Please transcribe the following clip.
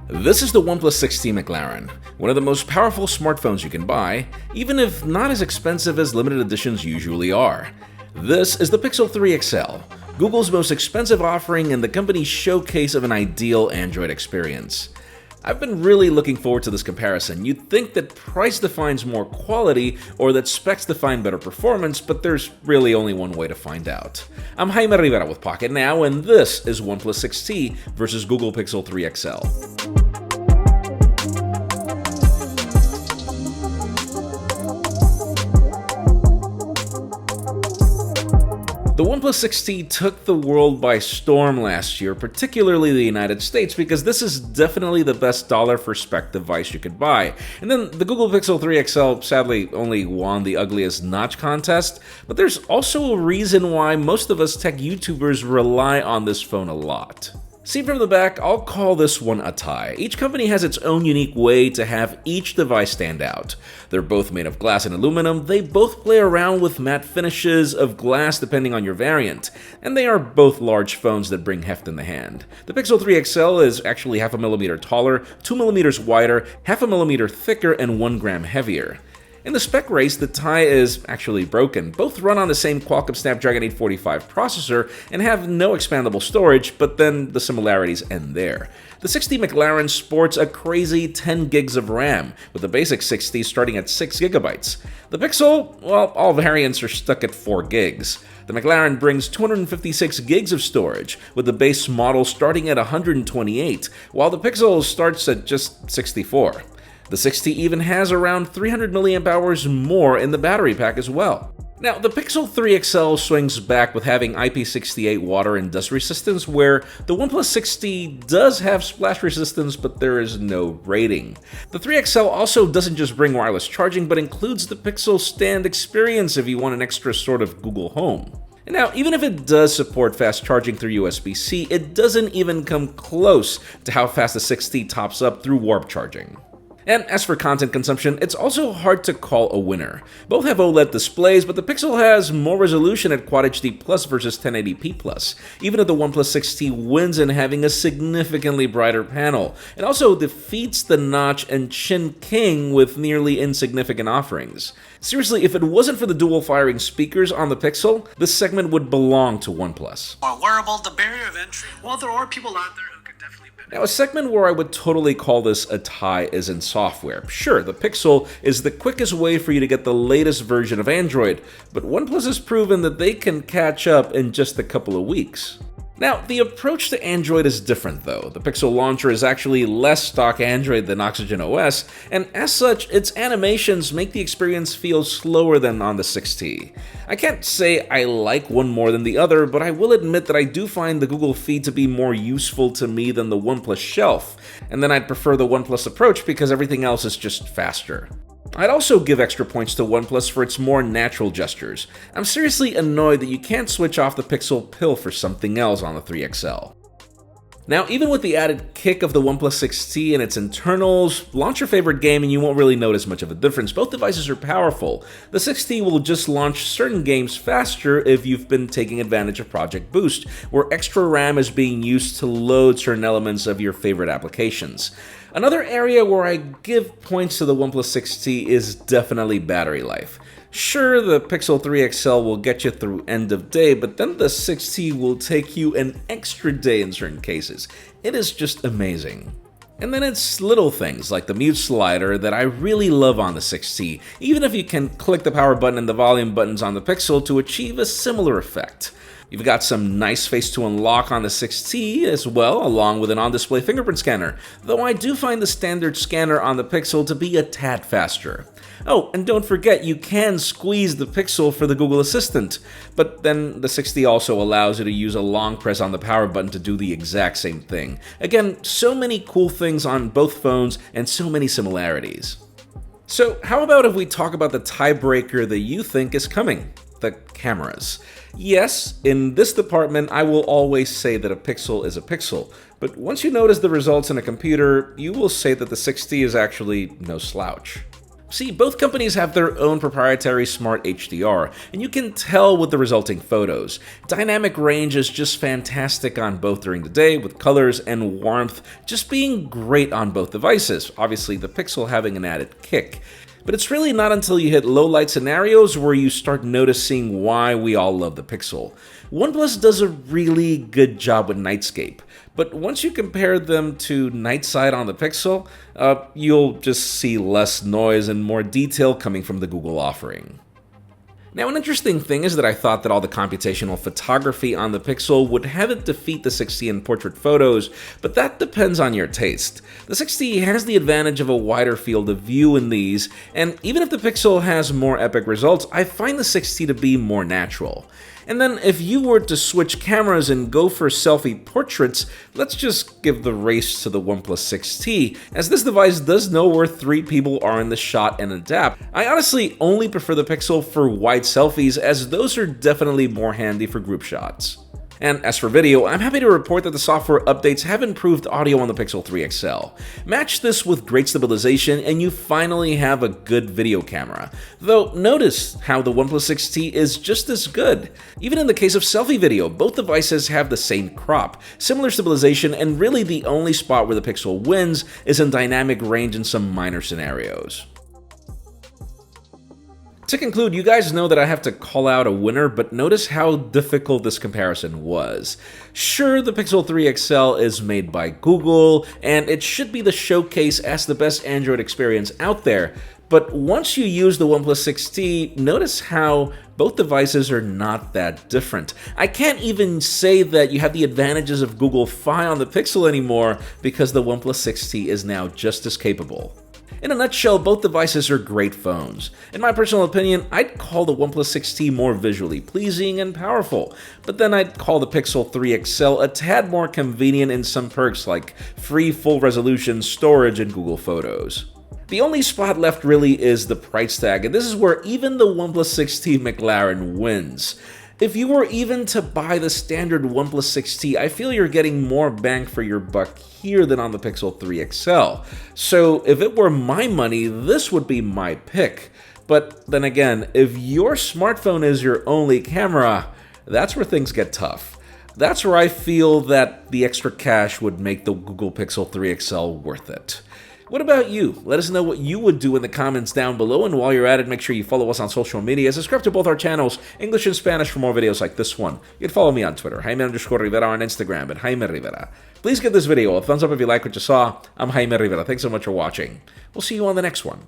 This is the OnePlus 6T McLaren, one of the most powerful smartphones you can buy, even if not as expensive as limited editions usually are. This is the Pixel 3 XL, Google's most expensive offering and the company's showcase of an ideal Android experience. I've been really looking forward to this comparison. You'd think that price defines more quality or that specs define better performance, but there's really only one way to find out. I'm Jaime Rivera with Pocketnow, and this is OnePlus 6T versus Google Pixel 3 XL. The OnePlus 6T took the world by storm last year, particularly the United States, because this is definitely the best dollar for spec device you could buy. And then the Google Pixel 3 XL sadly only won the ugliest notch contest, but there's also a reason why most of us tech YouTubers rely on this phone a lot. Seen from the back, I'll call this one a tie. Each company has its own unique way to have each device stand out. They're both made of glass and aluminum, they both play around with matte finishes of glass depending on your variant, and they are both large phones that bring heft in the hand. The Pixel 3 XL is actually half a millimeter taller, 2 millimeters wider, half a millimeter thicker, and 1 gram heavier. In the spec race, the tie is actually broken. Both run on the same Qualcomm Snapdragon 845 processor and have no expandable storage, but then the similarities end there. The 6T McLaren sports a crazy 10 gigs of RAM, with the basic 6T starting at 6 gigabytes. The Pixel, well, all variants are stuck at 4 gigs. The McLaren brings 256 gigs of storage, with the base model starting at 128, while the Pixel starts at just 64. The 6T even has around 300 mAh more in the battery pack as well. Now, the Pixel 3 XL swings back with having IP68 water and dust resistance, where the OnePlus 6T does have splash resistance, but there is no rating. The 3 XL also doesn't just bring wireless charging, but includes the Pixel Stand experience if you want an extra sort of Google Home. And now, even if it does support fast charging through USB-C, it doesn't even come close to how fast the 6T tops up through warp charging. And as for content consumption, it's also hard to call a winner. Both have OLED displays, but the Pixel has more resolution at Quad HD Plus versus 1080p Plus, even if the OnePlus 6T wins in having a significantly brighter panel. It also defeats the Notch and Chin King with nearly insignificant offerings. Seriously, if it wasn't for the dual firing speakers on the Pixel, this segment would belong to OnePlus. More wearable, the barrier of entry. Well, there are people out there who could definitely benefit. Now, a segment where I would totally call this a tie is in software. Sure, the Pixel is the quickest way for you to get the latest version of Android, but OnePlus has proven that they can catch up in just a couple of weeks. Now, the approach to Android is different though. The Pixel launcher is actually less stock Android than Oxygen OS, and as such, its animations make the experience feel slower than on the 6T. I can't say I like one more than the other, but I will admit that I do find the Google feed to be more useful to me than the OnePlus shelf, and then I'd prefer the OnePlus approach because everything else is just faster. I'd also give extra points to OnePlus for its more natural gestures. I'm seriously annoyed that you can't switch off the Pixel pill for something else on the 3 XL. Now, even with the added kick of the OnePlus 6T and its internals, launch your favorite game and you won't really notice much of a difference. Both devices are powerful. The 6T will just launch certain games faster if you've been taking advantage of Project Boost, where extra RAM is being used to load certain elements of your favorite applications. Another area where I give points to the OnePlus 6T is definitely battery life. Sure, the Pixel 3 XL will get you through end of day, but then the 6T will take you an extra day in certain cases. It is just amazing. And then it's little things like the mute slider that I really love on the 6T, even if you can click the power button and the volume buttons on the Pixel to achieve a similar effect. You've got some nice face to unlock on the 6T as well, along with an on-display fingerprint scanner, though I do find the standard scanner on the Pixel to be a tad faster. Oh, and don't forget, you can squeeze the Pixel for the Google Assistant, but then the 6T also allows you to use a long press on the power button to do the exact same thing. Again, so many cool things on both phones and so many similarities. So how about if we talk about the tiebreaker that you think is coming? The cameras. Yes, in this department, I will always say that a Pixel is a Pixel, but once you notice the results in a computer, you will say that the 6T is actually no slouch. See, both companies have their own proprietary smart HDR, and you can tell with the resulting photos. Dynamic range is just fantastic on both during the day, with colors and warmth just being great on both devices, obviously the Pixel having an added kick. But it's really not until you hit low light scenarios where you start noticing why we all love the Pixel. OnePlus does a really good job with nightscape, but once you compare them to night sight on the Pixel, you'll just see less noise and more detail coming from the Google offering. Now, an interesting thing is that I thought that all the computational photography on the Pixel would have it defeat the 6T in portrait photos, but that depends on your taste. The 6T has the advantage of a wider field of view in these, and even if the Pixel has more epic results, I find the 6T to be more natural. And then if you were to switch cameras and go for selfie portraits, let's just give the race to the OnePlus 6T, as this device does know where 3 people are in the shot and adapt. I honestly only prefer the Pixel for wide selfies, as those are definitely more handy for group shots. And as for video, I'm happy to report that the software updates have improved audio on the Pixel 3 XL. Match this with great stabilization and you finally have a good video camera. Though notice how the OnePlus 6T is just as good. Even in the case of selfie video, both devices have the same crop, similar stabilization, and really the only spot where the Pixel wins is in dynamic range in some minor scenarios. To conclude, you guys know that I have to call out a winner, but notice how difficult this comparison was. Sure, the Pixel 3 XL is made by Google, and it should be the showcase as the best Android experience out there, but once you use the OnePlus 6T, notice how both devices are not that different. I can't even say that you have the advantages of Google Fi on the Pixel anymore, because the OnePlus 6T is now just as capable. In a nutshell, both devices are great phones. In my personal opinion, I'd call the OnePlus 6T more visually pleasing and powerful, but then I'd call the Pixel 3 XL a tad more convenient in some perks like free full resolution storage and Google Photos. The only spot left really is the price tag, and this is where even the OnePlus 6T McLaren wins. If you were even to buy the standard OnePlus 6T, I feel you're getting more bang for your buck here than on the Pixel 3 XL. So if it were my money, this would be my pick. But then again, if your smartphone is your only camera, that's where things get tough. That's where I feel that the extra cash would make the Google Pixel 3 XL worth it. What about you? Let us know what you would do in the comments down below, and while you're at it, make sure you follow us on social media, subscribe to both our channels, English and Spanish, for more videos like this one. You can follow me on Twitter, Jaime_Rivera, on Instagram at Jaime Rivera. Please give this video a thumbs up if you like what you saw. I'm Jaime Rivera. Thanks so much for watching. We'll see you on the next one.